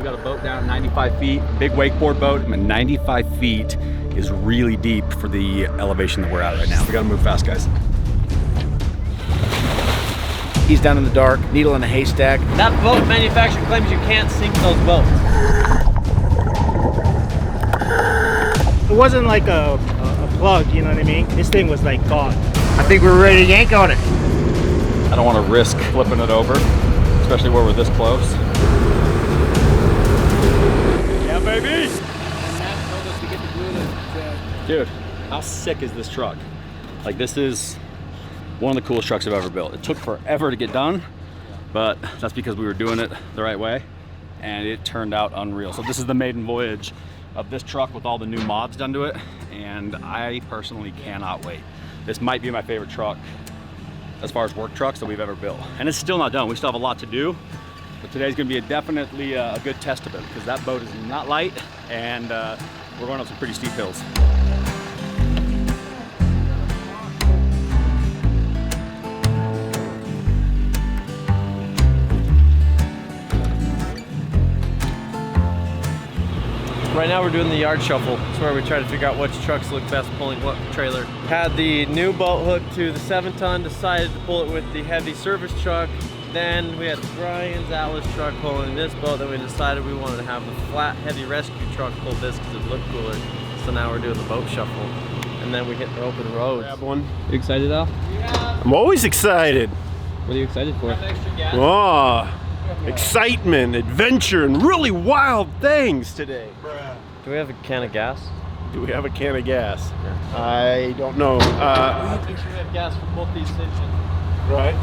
We got a boat down at 95 feet, big wakeboard boat. I mean, 95 feet is really deep for the elevation that we're at right now. We gotta move fast, guys. He's down in the dark, needle in a haystack. That boat manufacturer claims you can't sink those boats. It wasn't like a plug, you know what I mean? This thing was like gone. I think we're ready to yank on it. I don't want to risk flipping it over, especially where we're this close. Yeah, baby! Dude, how sick is this truck? Like, this is one of the coolest trucks I've ever built. It took forever to get done, but that's because we were doing it the right way, and it turned out unreal. So this is the maiden voyage of this truck with all the new mods done to it, and I personally cannot wait. This might be my favorite truck as far as work trucks that we've ever built. And it's still not done. We still have a lot to do, but today's gonna be definitely a good test of it, because that boat is not light, and we're going up some pretty steep hills. Right now we're doing the yard shuffle. It's where we try to figure out which trucks look best pulling what trailer. Had the new boat hooked to the 7-ton, decided to pull it with the heavy service truck. Then we had Brian's Atlas truck pulling this boat. Then we decided we wanted to have the flat, heavy rescue truck pull this because it looked cooler. So now we're doing the boat shuffle. And then we hit the open roads. Grab one. You excited, Al? I'm always excited. What are you excited for? Oh, excitement, adventure, and really wild things today. Do we have a can of gas? Do we have a can of gas? Yeah. I don't know. Make sure we have gas for both these engines. Right.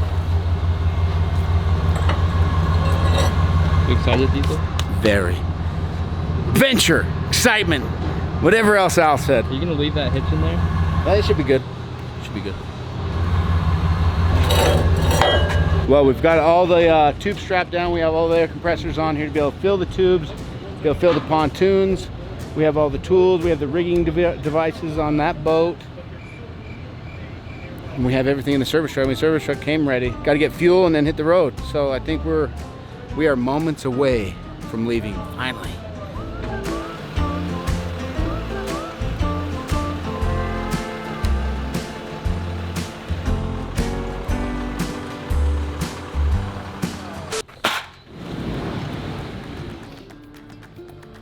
You excited, Diesel? Very. Adventure, excitement, whatever else Al said. Are you gonna leave that hitch in there? It should be good. Should be good. Well, we've got all the tubes strapped down. We have all the air compressors on here to be able to fill the tubes, to be able to fill the pontoons. We have all the tools. We have the rigging devices on that boat. And we have everything in the service truck. I mean, the service truck came ready. Got to get fuel and then hit the road. So I think we are moments away from leaving, finally.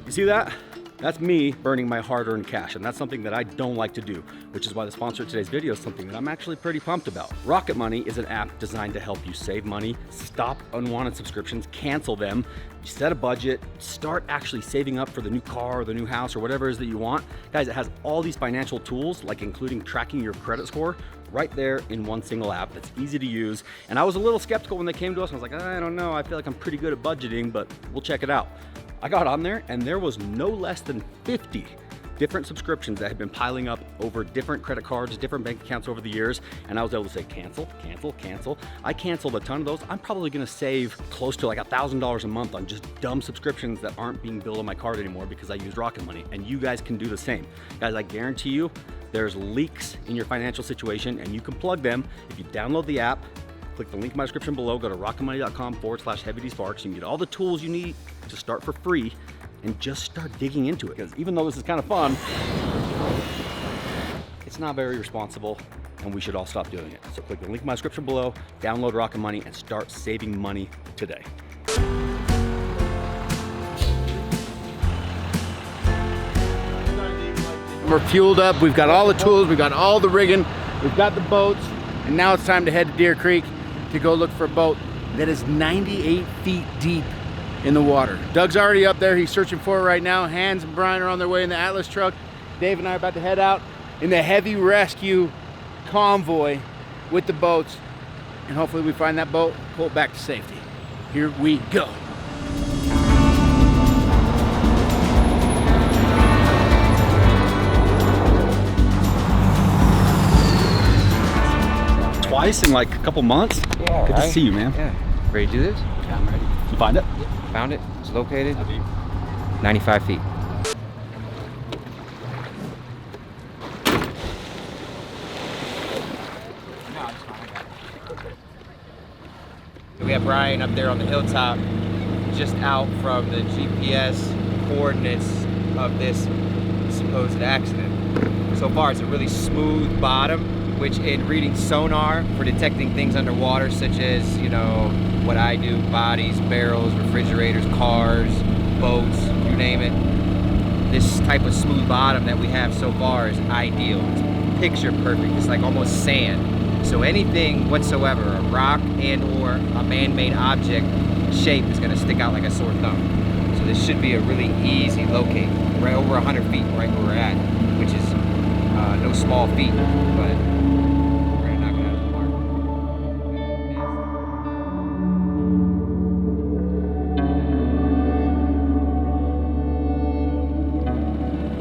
You see that? That's me burning my hard-earned cash, and that's something that I don't like to do, which is why the sponsor of today's video is something that I'm actually pretty pumped about. Rocket Money is an app designed to help you save money, stop unwanted subscriptions, cancel them, set a budget, start actually saving up for the new car or the new house or whatever it is that you want. Guys, it has all these financial tools, like including tracking your credit score, right there in one single app that's easy to use. And I was a little skeptical when they came to us. I was like, I don't know, I feel like I'm pretty good at budgeting, but we'll check it out. I got on there and there was no less than 50 different subscriptions that had been piling up over different credit cards, different bank accounts over the years. And I was able to say, cancel, cancel, cancel. I canceled a ton of those. I'm probably gonna save close to like $1,000 a month on just dumb subscriptions that aren't being billed on my card anymore because I use Rocket Money. And you guys can do the same. Guys, I guarantee you, there's leaks in your financial situation and you can plug them if you download the app. Click the link in my description below, go to rocketmoney.com/Heavydsparks. You can get all the tools you need to start for free and just start digging into it. Because even though this is kind of fun, it's not very responsible and we should all stop doing it. So click the link in my description below, download Rocket Money and start saving money today. We're fueled up. We've got all the tools. We've got all the rigging. We've got the boats. And now it's time to head to Deer Creek to go look for a boat that is 98 feet deep in the water. Doug's already up there. He's searching for it right now. Hans and Brian are on their way in the Atlas truck. Dave and I are about to head out in the heavy rescue convoy with the boats. And hopefully we find that boat, pull it back to safety. Here we go. Twice in like a couple months? Yeah, good to see you, man. Yeah. Ready to do this? Yeah, I'm ready. You find it? Yeah. Found it. It's located 95 feet. We have Brian up there on the hilltop just out from the GPS coordinates of this supposed accident. So far, it's a really smooth bottom, which in reading sonar for detecting things underwater, such as, you know, what I do, bodies, barrels, refrigerators, cars, boats, you name it. This type of smooth bottom that we have so far is ideal. It's picture perfect. It's like almost sand. So anything whatsoever, a rock and or a man-made object shape is gonna stick out like a sore thumb. So this should be a really easy locate. Right over 100 feet, right where we're at, which is no small feat, but we're gonna knock it out of the park.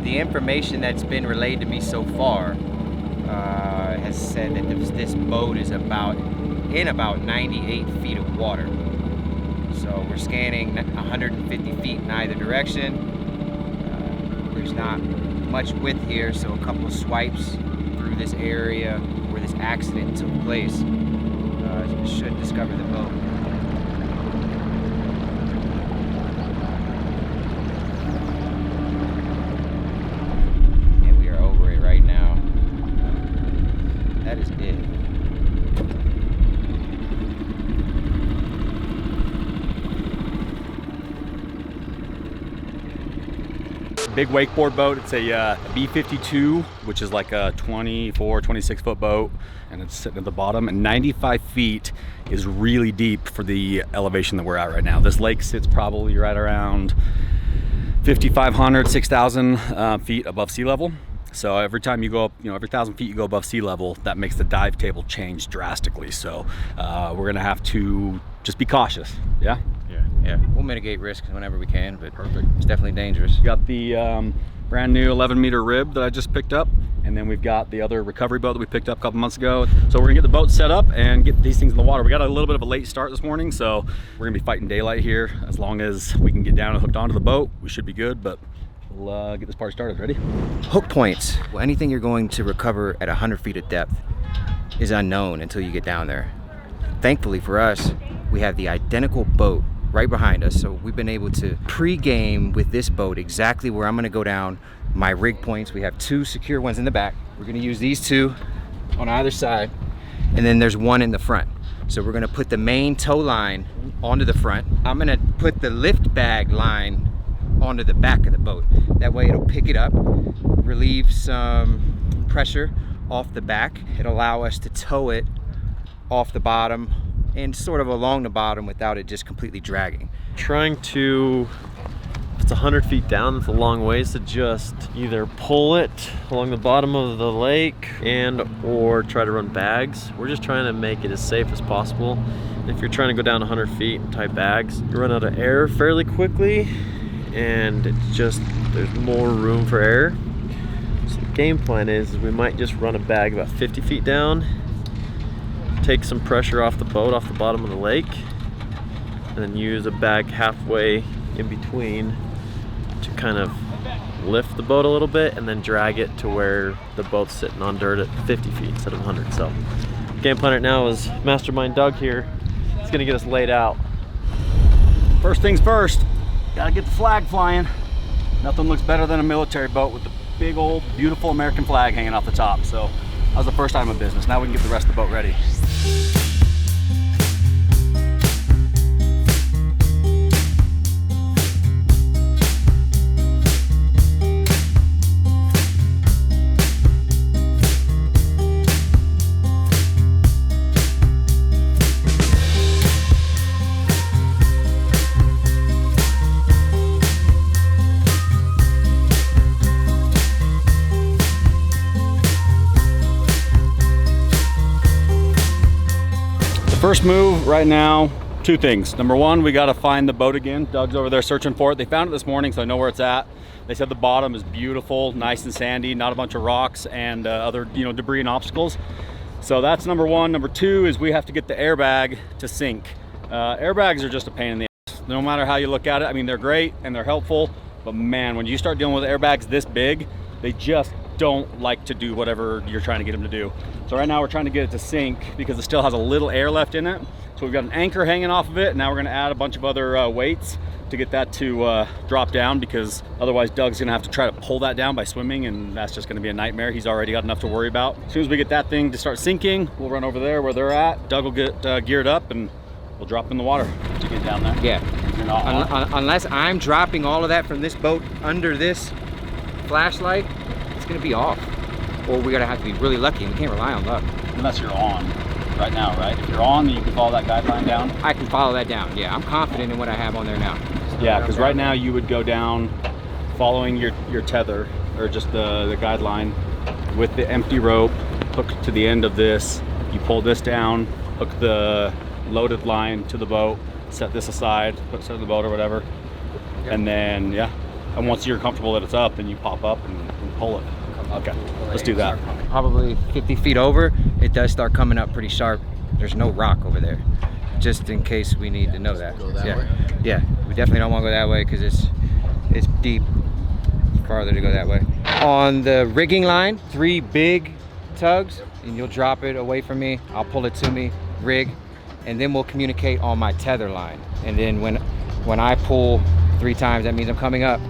The information that's been relayed to me so far has said that this boat is in about 98 feet of water. So we're scanning 150 feet in either direction. There's not much width here, so a couple of swipes through this area where this accident took place should discover the boat. And we are over it right now. That is it. Big wakeboard boat. It's a B-52, which is like a 24, 26 foot boat, and it's sitting at the bottom, and 95 feet is really deep for the elevation that we're at right now. This lake sits probably right around 5,500, 6,000 feet above sea level. So every time you go up, you know, every 1,000 feet you go above sea level, that makes the dive table change drastically. So we're gonna have to just be cautious. Yeah? Yeah, we'll mitigate risks whenever we can, but it's definitely dangerous. We got the brand new 11-meter rib that I just picked up, and then we've got the other recovery boat that we picked up a couple months ago. So we're gonna get the boat set up and get these things in the water. We got a little bit of a late start this morning, so we're gonna be fighting daylight here. As long as we can get down and hooked onto the boat, we should be good, but we'll get this party started. Ready? Hook points. Well, anything you're going to recover at 100 feet of depth is unknown until you get down there. Thankfully for us, we have the identical boat right behind us, so we've been able to pre-game with this boat exactly where I'm going to go down my rig points. We have 2 secure ones in the back. We're going to use these 2 on either side, and then there's one in the front. So we're going to put the main tow line onto the front. I'm going to put the lift bag line onto the back of the boat. That way it'll pick it up, relieve some pressure off the back. It'll allow us to tow it off the bottom and sort of along the bottom without it just completely dragging. Trying to, if it's 100 feet down, it's a long ways to just either pull it along the bottom of the lake or try to run bags. We're just trying to make it as safe as possible. If you're trying to go down 100 feet and tie bags, you run out of air fairly quickly, and it's just, there's more room for air. So the game plan is we might just run a bag about 50 feet down, take some pressure off the boat, off the bottom of the lake, and then use a bag halfway in between to kind of lift the boat a little bit and then drag it to where the boat's sitting on dirt at 50 feet instead of 100. So game plan right now is Mastermind Doug here. It's gonna get us laid out. First things first, gotta get the flag flying. Nothing looks better than a military boat with the big old beautiful American flag hanging off the top. So that was the first time in business. Now we can get the rest of the boat ready. First move right now, 2 things. Number 1, we gotta find the boat again. Doug's over there searching for it. They found it this morning, so I know where it's at. They said the bottom is beautiful, nice and sandy, not a bunch of rocks and other debris and obstacles. So that's number 1. Number 2 is we have to get the airbag to sync. Airbags are just a pain in the ass. No matter how you look at it, I mean, they're great and they're helpful, but man, when you start dealing with airbags this big, they just don't like to do whatever you're trying to get them to do. So right now we're trying to get it to sink because it still has a little air left in it. So we've got an anchor hanging off of it. Now we're gonna add a bunch of other weights to get that to drop down, because otherwise Doug's gonna have to try to pull that down by swimming, and that's just gonna be a nightmare. He's already got enough to worry about. As soon as we get that thing to start sinking, we'll run over there where they're at. Doug will get geared up and we'll drop in the water to get down there. Yeah. You're not Unless I'm dropping all of that from this boat under this flashlight, it's gonna be off. Or we're gonna have to be really lucky, and we can't rely on luck. unless you're on right now, right? If you're on, then you can follow that guideline down. I can follow that down, yeah. I'm confident in what I have on there now. Yeah, because right now you would go down following your tether, or just the guideline with the empty rope hooked to the end of this. You pull this down, hook the loaded line to the boat, set this aside, put it in the boat or whatever. Yep. And then, yeah, and once you're comfortable that it's up, then you pop up and pull it. Okay, let's do that. Probably 50 feet over, it does start coming up pretty sharp. There's no rock over there, just in case we need to know that. Go that yeah. way? Yeah, we definitely don't want to go that way because it's deep. Farther to go that way. On the rigging line, 3 big tugs, and you'll drop it away from me. I'll pull it to me, rig, and then we'll communicate on my tether line. And then when I pull 3 times, that means I'm coming up.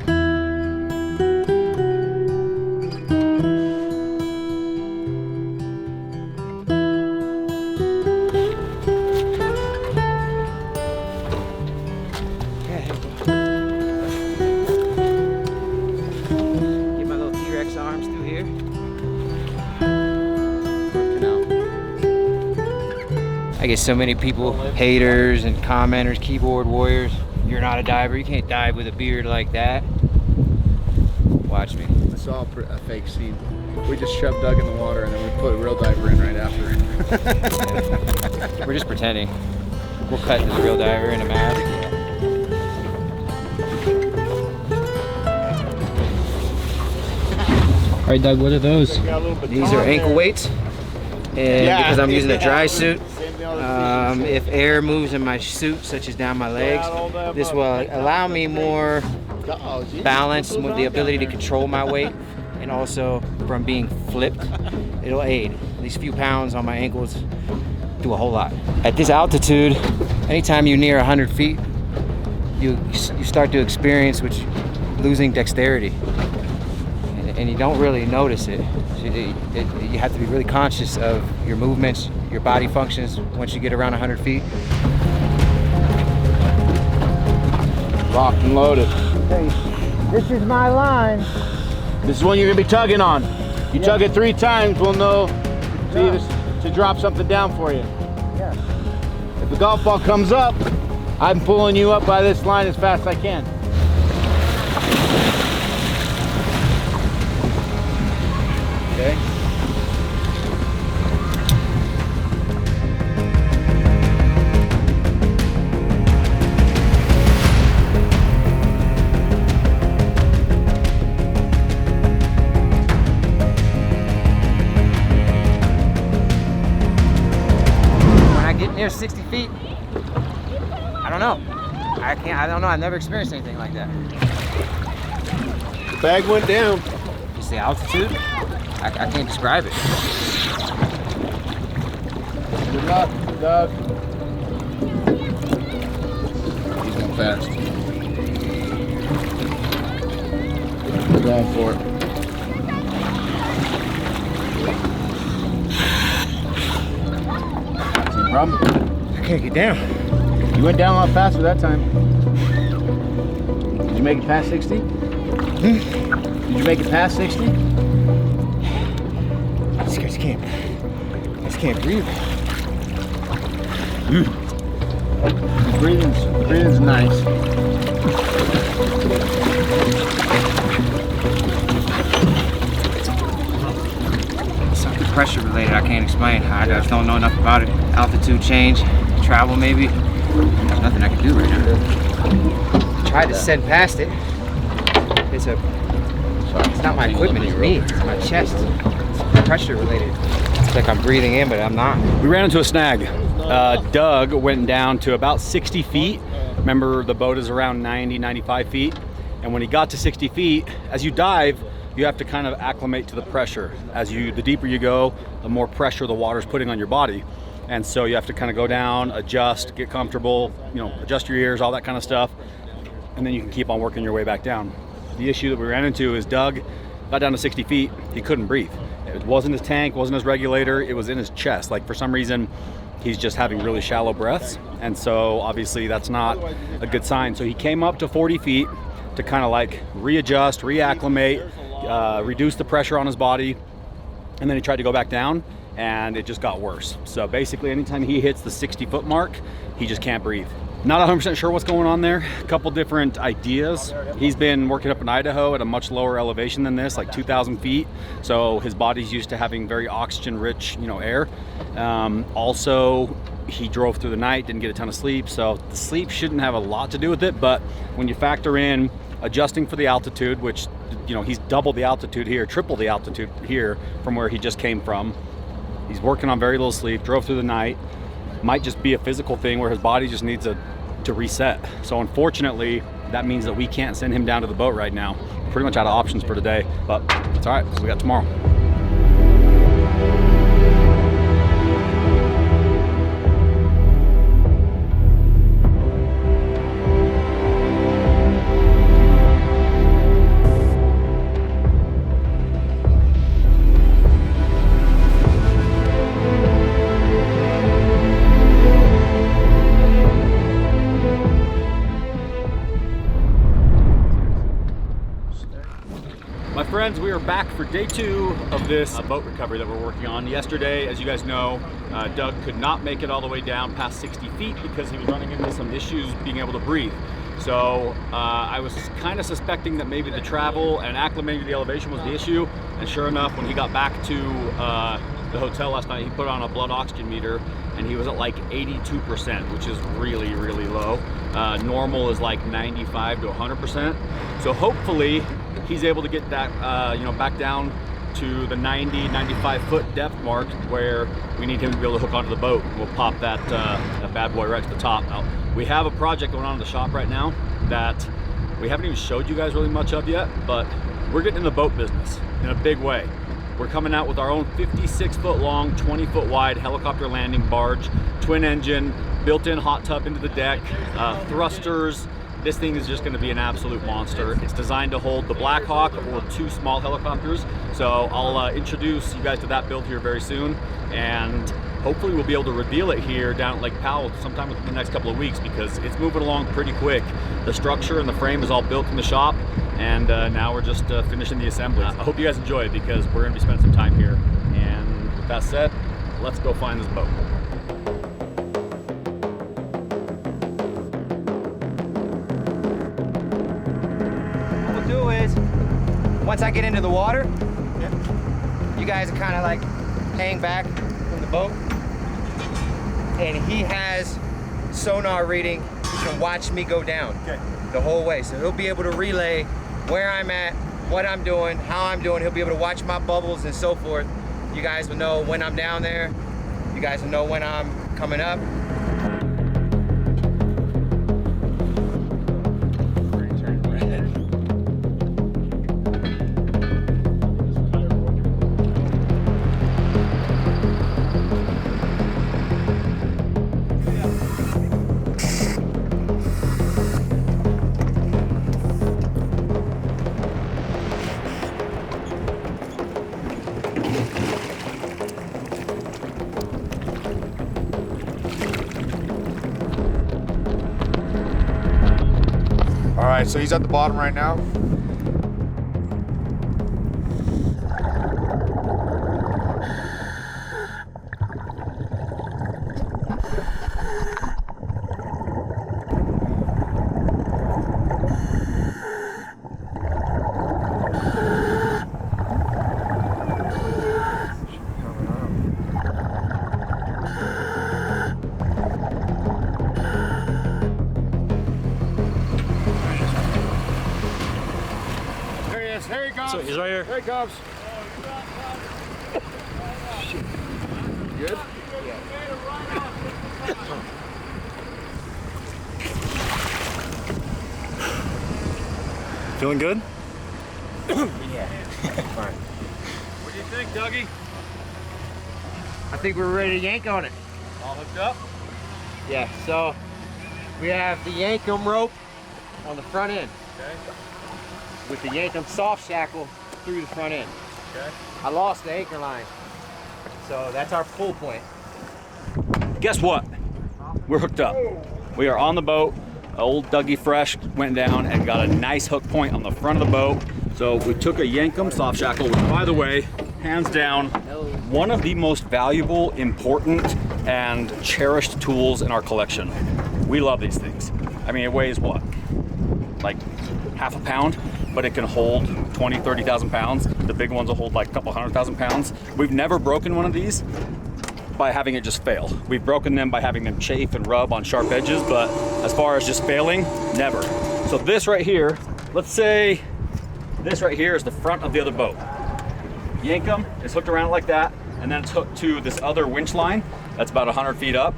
I get so many people, haters and commenters, keyboard warriors. You're not a diver. You can't dive with a beard like that. Watch me. I saw a fake scene. We just shoved Doug in the water and then we put a real diver in right after. We're just pretending. We'll cut to the real diver in a mask. All right, Doug, what are those? These are ankle weights. And because I'm using a dry suit, if air moves in my suit, such as down my legs, this will allow me more balance, with the ability to control my weight, and also from being flipped, it'll aid. These few pounds on my ankles do a whole lot. At this altitude, anytime you're near 100 feet, you start to experience losing dexterity. And you don't really notice it. You have to be really conscious of your movements, your body functions once you get around 100 feet. Locked and loaded. Hey, this is my line. This is one you're gonna be tugging on. You tug it 3 times, we'll know to drop something down for you. Yeah. If the golf ball comes up, I'm pulling you up by this line as fast as I can. Okay. When I get near 60 feet, I don't know. I don't know, I've never experienced anything like that. The bag went down. Just the altitude, I can't describe it. Good luck, Doug. He's going fast. We're going for it. Same problem? I can't get down. You went down a lot faster that time. Did you make it past 60? Did you make it past 60? I just can't breathe. The breathing's nice. Something pressure related I can't explain. I just don't know enough about it. Altitude change, travel maybe. There's nothing I can do right now. Tried to send past it. It's not my equipment, it's me. It's my chest. It's pressure related. It's like I'm breathing in, but I'm not. We ran into a snag. Doug went down to about 60 feet. Remember, the boat is around 90, 95 feet. And when he got to 60 feet, as you dive, you have to kind of acclimate to the pressure. The deeper you go, the more pressure the water's putting on your body. And so you have to kind of go down, adjust, get comfortable, adjust your ears, all that kind of stuff. and then you can keep on working your way back down. The issue that we ran into is Doug got down to 60 feet, he couldn't breathe. It wasn't his tank, wasn't his regulator, it was in his chest. Like for some reason, he's just having really shallow breaths. And so obviously that's not a good sign. So he came up to 40 feet to kind of like readjust, reacclimate, reduce the pressure on his body. And then he tried to go back down and it just got worse. So basically anytime he hits the 60-foot mark, he just can't breathe. Not 100% sure what's going on there. A couple different ideas. He's been working up in Idaho at a much lower elevation than this, like 2,000 feet. So his body's used to having very oxygen-rich, air. Also, he drove through the night, didn't get a ton of sleep. So the sleep shouldn't have a lot to do with it. But when you factor in adjusting for the altitude, which, he's double the altitude here, triple the altitude here from where he just came from. He's working on very little sleep, drove through the night. Might just be a physical thing where his body just needs to reset. So unfortunately, that means that we can't send him down to the boat right now. Pretty much out of options for today, but it's all right, we got tomorrow. My friends, we are back for day 2 of this boat recovery that we're working on. Yesterday, as you guys know, Doug could not make it all the way down past 60 feet because he was running into some issues being able to breathe. So I was kind of suspecting that maybe the travel and acclimating to the elevation was the issue. And sure enough, when he got back to the hotel last night, he put on a blood oxygen meter and he was at like 82%, which is really, really low. Normal is like 95 to 100%. So hopefully he's able to get that, back down to the 90, 95 foot depth mark where we need him to be able to hook onto the boat. We'll pop that bad boy right to the top. Now, we have a project going on in the shop right now that we haven't even showed you guys really much of yet, but we're getting in the boat business in a big way. We're coming out with our own 56 foot long, 20 foot wide helicopter landing barge, twin engine, built-in hot tub into the deck, thrusters. This thing is just going to be an absolute monster. It's designed to hold the Black Hawk or 2 small helicopters. So I'll introduce you guys to that build here very soon. And hopefully we'll be able to reveal it here down at Lake Powell sometime within the next couple of weeks because it's moving along pretty quick. The structure and the frame is all built in the shop. And now we're just finishing the assembly. I hope you guys enjoy it because we're going to be spending some time here. And with that said, let's go find this boat. Once I get into the water, you guys are kind of like hang back from the boat. And he has sonar reading. He can watch me go down the whole way. So he'll be able to relay where I'm at, what I'm doing, how I'm doing. He'll be able to watch my bubbles and so forth. You guys will know when I'm down there. You guys will know when I'm coming up. All right, so he's at the bottom right now. Here he comes. So he's right here. Here he comes. Good? Feeling good? Yeah. Fine. What do you think, Dougie? I think we're ready to yank on it. All hooked up? Yeah, so we have the yankum rope on the front end. Okay. With the Yankum soft shackle through the front end. Okay. I lost the anchor line. So that's our pull point. Guess what? We're hooked up. We are on the boat. Old Dougie Fresh went down and got a nice hook point on the front of the boat. So we took a Yankum soft shackle, which, by the way, hands down, one of the most valuable, important, and cherished tools in our collection. We love these things. I mean, it weighs what? Like half a pound, but it can hold 20, 30,000 pounds. The big ones will hold like a couple 100,000 pounds. We've never broken one of these by having it just fail. We've broken them by having them chafe and rub on sharp edges, but as far as just failing, never. So this right here, let's say this right here is the front of the other boat. Yankum is hooked around like that, and then it's hooked to this other winch line that's about 100 feet up.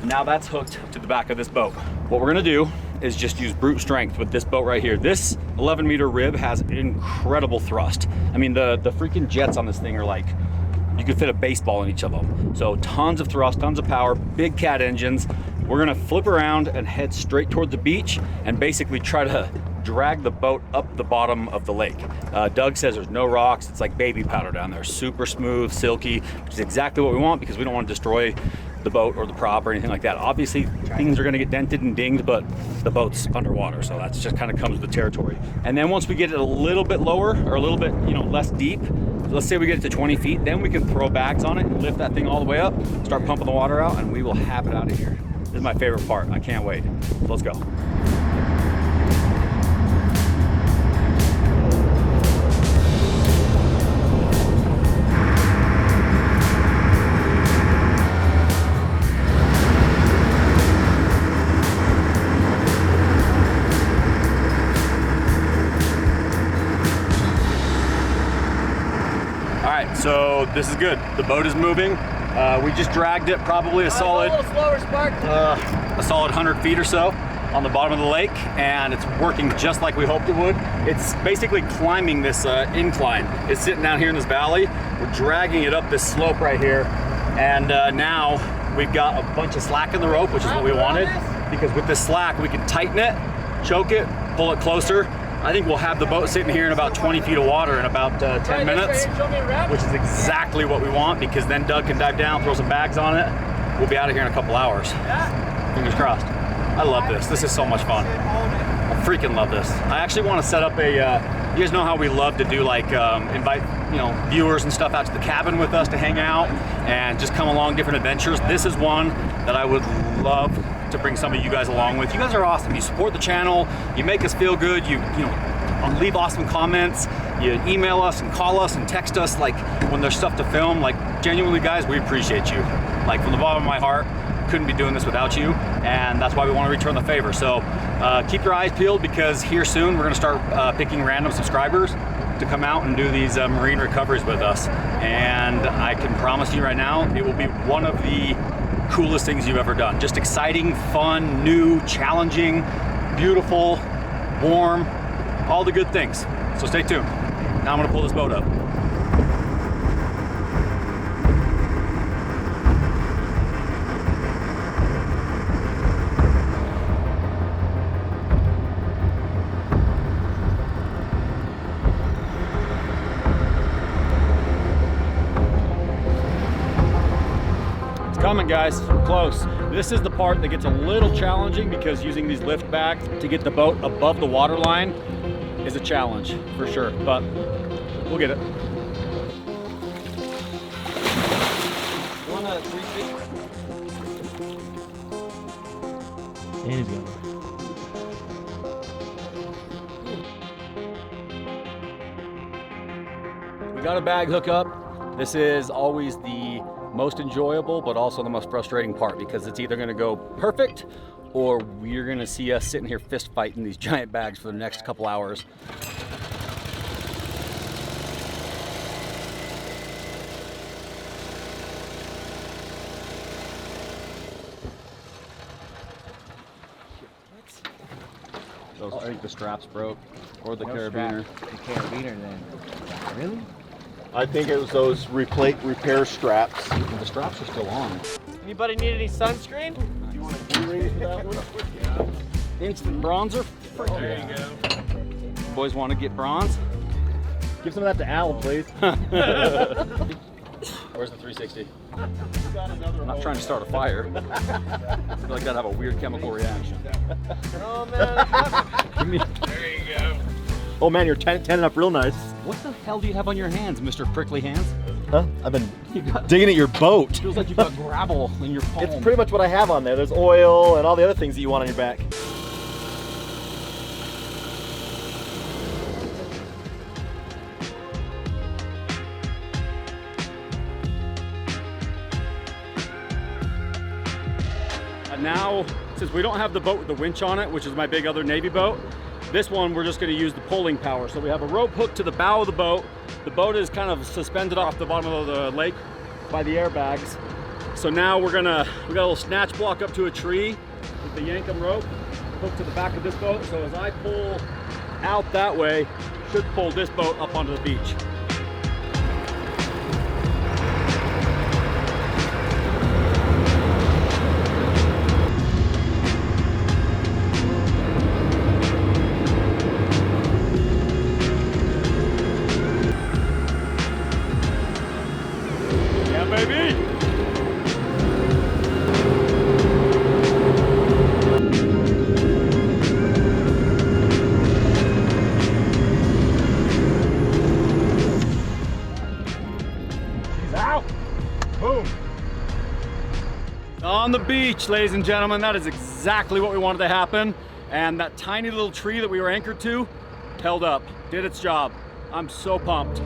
Now that's hooked to the back of this boat. What we're gonna do is just use brute strength with this boat right here. This 11-meter rib has incredible thrust. I mean, the freaking jets on this thing are like, you could fit a baseball in each of them. So tons of thrust, tons of power, big cat engines. We're gonna flip around and head straight toward the beach and basically try to drag the boat up the bottom of the lake. Doug says there's no rocks. It's like baby powder down there. Super smooth, silky, which is exactly what we want because we don't want to destroy the boat or the prop or anything like that. Obviously, things are gonna get dented and dinged, but the boat's underwater, so that's just kind of comes with the territory. And then once we get it a little bit lower or a little bit, less deep, let's say we get it to 20 feet, then we can throw bags on it and lift that thing all the way up, start pumping the water out, and we will have it out of here. This is my favorite part. I can't wait. Let's go. So this is good. The boat is moving. We just dragged it probably a solid, A little slower, Spark. a solid 100 feet or so on the bottom of the lake, and it's working just like we hoped it would. It's basically climbing this incline. It's sitting down here in this valley. We're dragging it up this slope right here, and now we've got a bunch of slack in the rope, which is what we wanted, because with this slack we can tighten it, choke it, pull it closer. I think we'll have the boat sitting here in about 20 feet of water in about 10 minutes, which is exactly what we want, because then Doug can dive down, throw some bags on it. We'll be out of here in a couple hours. Fingers crossed. I love this. This is so much fun. I freaking love this. I actually want to set up a, you guys know how we love to do like, invite, viewers and stuff out to the cabin with us to hang out and just come along different adventures. This is one that I would love to bring some of you guys along with. You guys are awesome. You support the channel. You make us feel good. You leave awesome comments. You email us and call us and text us like when there's stuff to film. Like genuinely, guys, we appreciate you. Like from the bottom of my heart, couldn't be doing this without you, and that's why we want to return the favor. So keep your eyes peeled, because here soon we're going to start picking random subscribers to come out and do these marine recoveries with us. And I can promise you right now, it will be one of the coolest things you've ever done. Just exciting, fun, new, challenging, beautiful, warm, all the good things. So stay tuned. Now I'm gonna pull this boat up. Coming, guys, close. This is the part that gets a little challenging, because using these lift bags to get the boat above the water line is a challenge for sure, but we'll get it. And he's going. We got a bag hook up. This is always the most enjoyable, but also the most frustrating part, because it's either gonna go perfect or you're gonna see us sitting here fist fighting these giant bags for the next couple hours. I think the straps broke, or the carabiner. The carabiner then. Really? I think it was those repair straps. The straps are still on. Anybody need any sunscreen? Do you want to do for that one? Instant bronzer. There you go. Boys want to get bronze? Give some of that to Al, please. Where's the 360? I'm not trying to start a fire. I feel like that'd have a weird chemical reaction. Oh man. There you go. Oh man, you're tanning up real nice. What the hell do you have on your hands, Mr. Prickly Hands? Huh? I've been digging at your boat. Feels like you've got gravel in your palm. It's pretty much what I have on there. There's oil and all the other things that you want on your back. Now, since we don't have the boat with the winch on it, which is my big other Navy boat, this one we're just going to use the pulling power. So we have a rope hooked to the bow of the boat. The boat is kind of suspended off the bottom of the lake by the airbags. So now we got a little snatch block up to a tree with the Yankum rope hooked to the back of this boat. So as I pull out that way, should pull this boat up onto the beach. On the beach, ladies and gentlemen, that is exactly what we wanted to happen. And that tiny little tree that we were anchored to held up, did its job. I'm so pumped.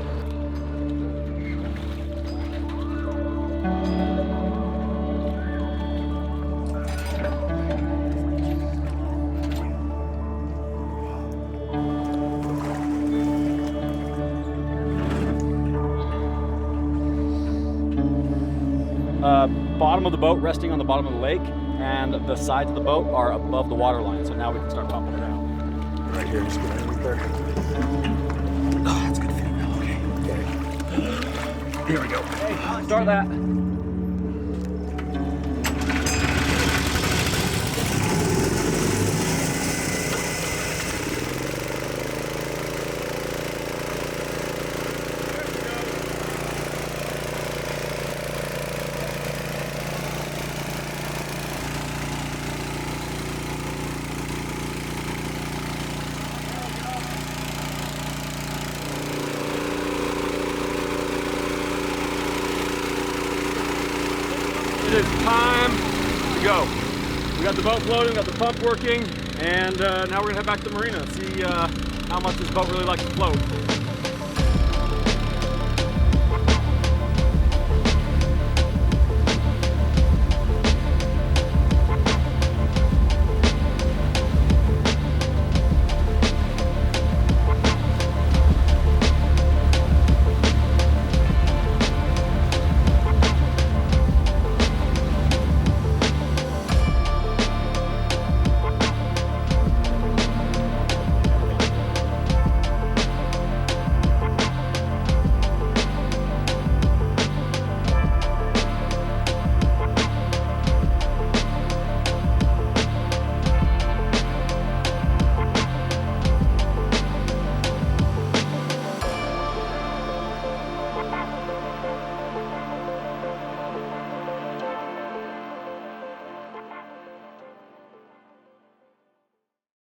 Bottom of the boat resting on the bottom of the lake, and the sides of the boat are above the water line. So now we can start pumping it out. Right here, just go right there. Oh, that's good feeling. Okay. Here we go. Hey, start that. It is time to go. We got the boat floating, we got the pump working, and now we're gonna head back to the marina, see how much this boat really likes to float.